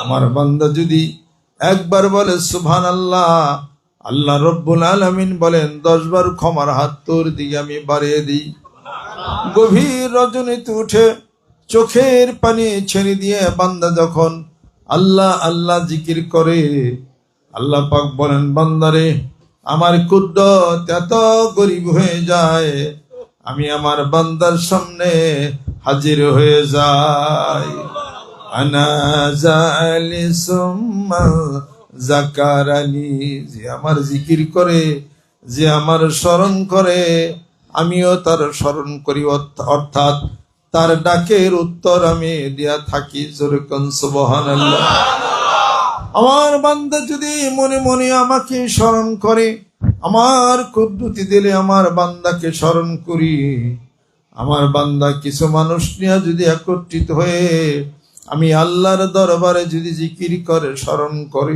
আমার বান্দা যদি একবার বলে সুবহানাল্লাহ, আল্লাহ রব্বুল আলামিন বলেন 10 বার ক্ষমার হাত তোর দিকে আমি বাড়িয়ে দিই। গভীর রজনীতে উঠে চোখের পানি ছেড়ে দিয়ে বান্দা যখন আল্লাহ আল্লাহ জিকির করে, আল্লাহ পাক বলেন বান্দারে আমার কুদরত এত গরিব হয়ে যায়, আমি আমার বান্দার সামনে হাজির হয়ে যাই। আনা জালিসুম্মা যাকারানি, যে আমার জিকির করে, যে আমার স্মরণ করে, আমিও তার স্মরণ করি, অর্থাৎ তার ডাকের উত্তর আমি দিয়া থাকি। জোরে কোন সুবহানাল্লাহ। আমার বান্দা যদি মনে মনে আমাকে স্মরণ করে, আমার কুদরতি দিলে আমার বান্দাকে স্মরণ করি, আমার বান্দা কিছু মানুষ নিয়ে যদি একত্রিত হয়ে আমি আল্লাহর দরবারে যদি জিকির করে স্মরণ করে,